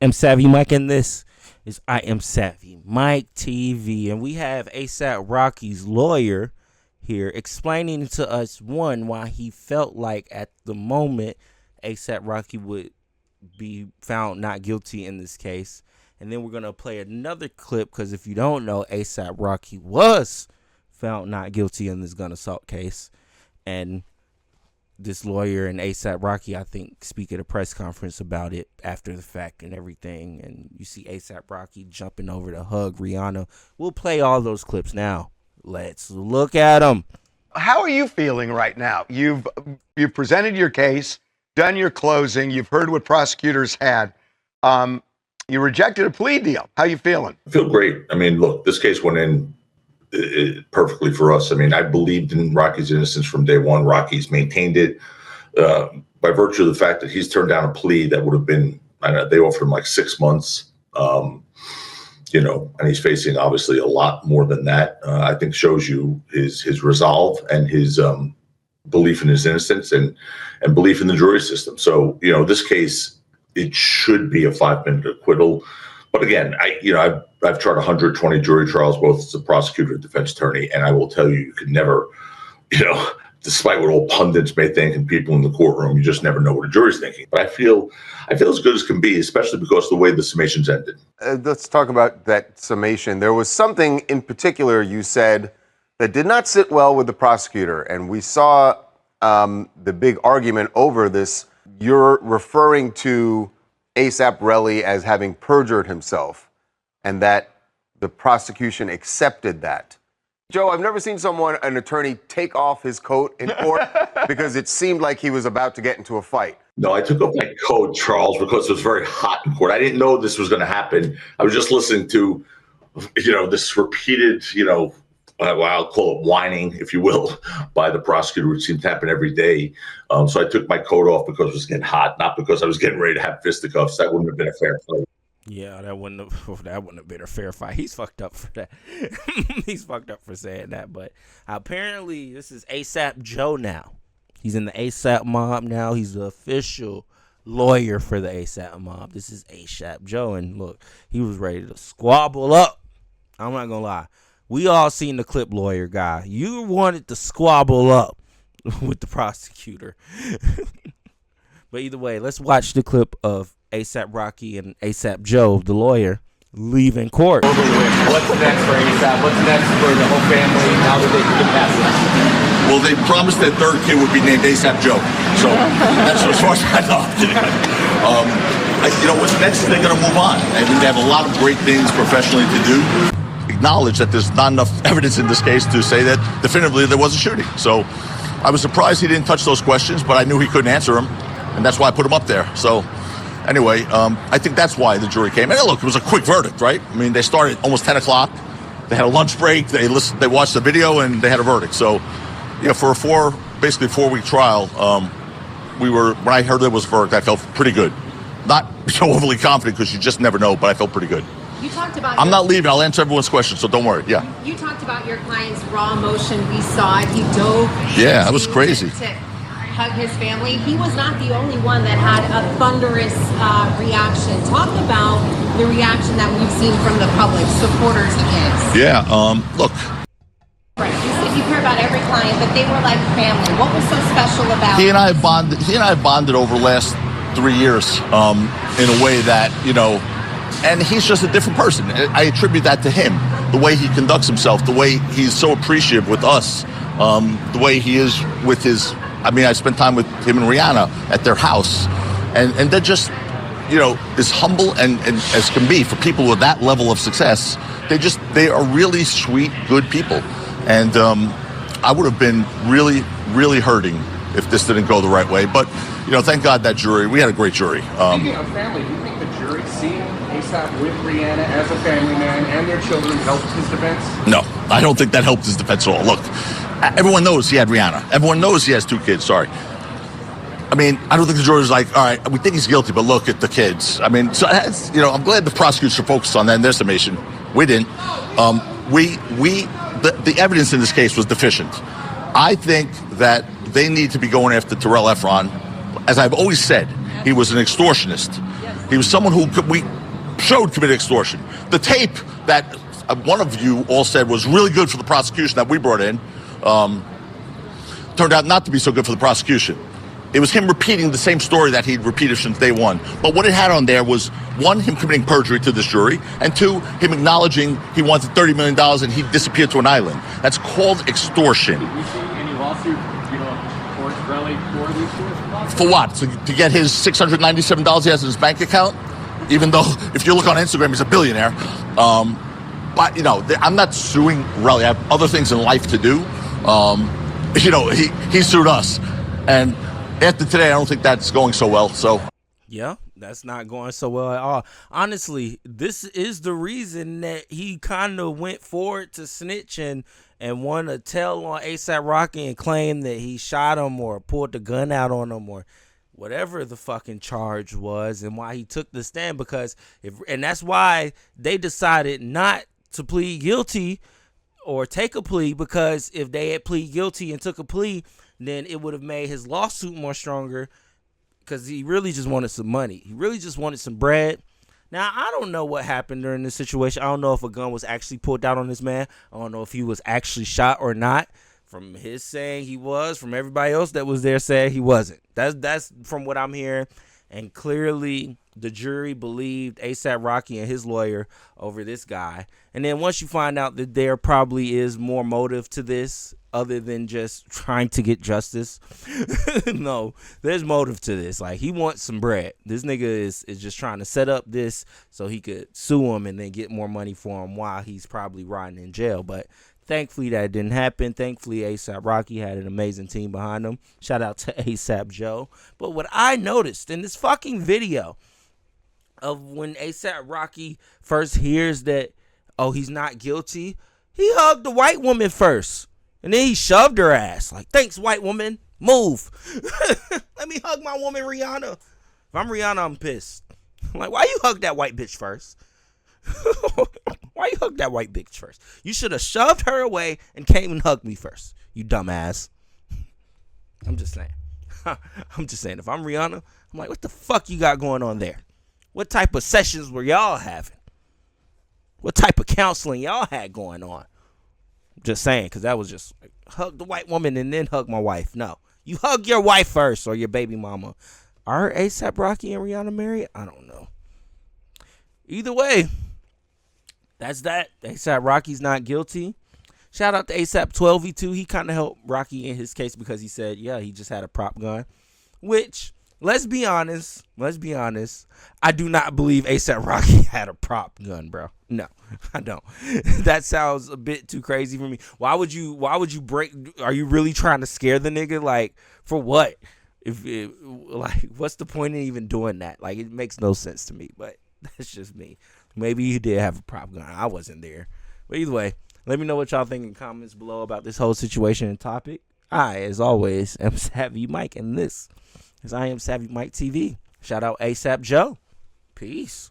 am Savvy Mike, and this is I Am Savvy Mike TV. And we have ASAP Rocky's lawyer here explaining to us, one, why he felt like at the moment ASAP Rocky would be found not guilty in this case. And then we're going to play another clip because if you don't know, ASAP Rocky was found not guilty in this gun assault case. And this lawyer and ASAP Rocky, I think, speak at a press conference about it after the fact and everything. And you see ASAP Rocky jumping over to hug Rihanna. We'll play all those clips now. Let's look at them. How are you feeling right now? You've presented your case, done your closing. You've heard what prosecutors had. You rejected a plea deal. How you feeling? I feel great. I mean, look, this case went in perfectly for us. I mean, I believed in Rocky's innocence from day one. Rocky's maintained it by virtue of the fact that he's turned down a plea that would have been, I don't know, they offered him like 6 months, and he's facing obviously a lot more than that. I think shows you his resolve and his belief in his innocence and belief in the jury system. So, this case, it should be a 5-minute acquittal. But again, I've tried 120 jury trials, both as a prosecutor and defense attorney, and I will tell you, you can never, despite what all pundits may think and people in the courtroom, you just never know what a jury's thinking. But I feel as good as can be, especially because of the way the summations ended. Let's talk about that summation. There was something in particular you said that did not sit well with the prosecutor, and we saw the big argument over this. You're referring to ASAP Relly as having perjured himself and that the prosecution accepted that. Joe, I've never seen an attorney take off his coat in court because it seemed like he was about to get into a fight. No, I took off my coat, Charles, because it was very hot in court. I didn't know this was going to happen. I was just listening to, this repeated, I'll call it whining, if you will, by the prosecutor, which seemed to happen every day. So I took my coat off because it was getting hot, not because I was getting ready to have fisticuffs. That wouldn't have been a fair fight. Yeah, that wouldn't have been a fair fight. He's fucked up for that. He's fucked up for saying that. But apparently, this is ASAP Joe now. He's in the ASAP mob now. He's the official lawyer for the ASAP mob. This is ASAP Joe, and look, he was ready to squabble up. I'm not gonna lie. We all seen the clip, lawyer guy. You wanted to squabble up with the prosecutor. But either way, let's watch the clip of ASAP Rocky and ASAP Joe, the lawyer, leaving court. What's next for ASAP? What's next for the whole family now that they can get past this? Well, they promised their third kid would be named ASAP Joe. So that's as far as I know. What's next is they're going to move on. I think they have a lot of great things professionally to do. Acknowledge that there's not enough evidence in this case to say that definitively there was a shooting. So I was surprised he didn't touch those questions, but I knew he couldn't answer them, and that's why I put him up there. So anyway, I think that's why the jury came. And look, it was a quick verdict, right? I mean, they started almost 10 o'clock. They had a lunch break. They watched the video, and they had a verdict. So, for a basically 4-week trial, when I heard there was a verdict, I felt pretty good. Not so overly confident because you just never know, but I felt pretty good. You talked about. I'm not leaving. I'll answer everyone's questions, so don't worry. Yeah. You talked about your client's raw emotion. We saw it. He dove. Yeah, that was crazy. To hug his family. He was not the only one that had a thunderous reaction. Talk about the reaction that we've seen from the public, supporters of his. Yeah. Look. Right. You said you care about every client, but they were like family. What was so special about? He and I have bonded over the last 3 years in a way that and he's just a different person. I attribute that to him, the way he conducts himself, the way he's so appreciative with us, the way he is with his. I mean, I spent time with him and Rihanna at their house, and they're just, as humble and as can be for people with that level of success. They are really sweet, good people, and I would have been really, really hurting if this didn't go the right way. But thank God that jury. We had a great jury. Speaking of family, do you think the jury seeing ASAP with Rihanna as a family man and their children helped his defense? No, I don't think that helped his defense at all. Look, everyone knows he had Rihanna. Everyone knows he has 2 kids. Sorry. I mean, I don't think the jury was like, all right, we think he's guilty, but look at the kids. I mean, so I'm glad the prosecutors are focused on that in their summation. We didn't. The evidence in this case was deficient. I think that they need to be going after Terrell Efron, as I've always said. he was an extortionist. He was someone who we showed committed extortion. The tape that one of you all said was really good for the prosecution that we brought in turned out not to be so good for the prosecution. It was him repeating the same story that he'd repeated since day one. But what it had on there was, one, him committing perjury to this jury, and two, him acknowledging he wanted $30 million and he disappeared to an island. That's called extortion. Did we see any lawsuit, courts rally for these lawsuits? For what? To get his $697 he has in his bank account? Even though, if you look on Instagram, he's a billionaire. But, I'm not suing Relly. I have other things in life to do. He sued us. And after today, I don't think that's going so well. So, yeah, that's not going so well at all. Honestly, this is the reason that he kind of went forward to snitch and want to tell on A$AP Rocky and claim that he shot him or pulled the gun out on him or whatever the fucking charge was, and why he took the stand, because and that's why they decided not to plead guilty or take a plea, because if they had pleaded guilty and took a plea, then it would have made his lawsuit more stronger, because he really just wanted some money. He really just wanted some bread. Now, I don't know what happened during this situation. I don't know if a gun was actually pulled out on this man. I don't know if he was actually shot or not. From his saying he was, from everybody else that was there saying he wasn't. That's from what I'm hearing. And clearly the jury believed A$AP Rocky and his lawyer over this guy. And then once you find out that there probably is more motive to this other than just trying to get justice. No, there's motive to this. Like, he wants some bread. This nigga is just trying to set up this so he could sue him and then get more money for him while he's probably rotting in jail. But thankfully that didn't happen. Thankfully A$AP Rocky had an amazing team behind him. Shout out to A$AP Joe. But what I noticed in this fucking video of when A$AP Rocky first hears that, oh, he's not guilty, he hugged the white woman first. And then he shoved her ass. Like, thanks, white woman. Move. Let me hug my woman, Rihanna. If I'm Rihanna, I'm pissed. I'm like, why you hug that white bitch first? Why you hug that white bitch first? You should have shoved her away and came and hugged me first, you dumbass. I'm just saying. I'm just saying. If I'm Rihanna, I'm like, what the fuck you got going on there? What type of sessions were y'all having? What type of counseling y'all had going on? Just saying, because that was just like, hug the white woman and then hug my wife. No, you hug your wife first or your baby mama. Are A$AP Rocky and Rihanna married? I don't know. Either way, that's that. A$AP Rocky's not guilty. Shout out to A$AP 12v2. He kind of helped Rocky in his case because he said, yeah, he just had a prop gun. Which, let's be honest. I do not believe A$AP Rocky had a prop gun, bro. No, I don't. That sounds a bit too crazy for me. Why would you break? Are you really trying to scare the nigga? Like, for what? What's the point in even doing that? Like, it makes no sense to me, but that's just me. Maybe you did have a prop gun. I wasn't there. But either way, let me know what y'all think in comments below about this whole situation and topic. I, as always, am Savvy Mike, and this is I Am Savvy Mike TV. Shout out A$AP Joe. Peace.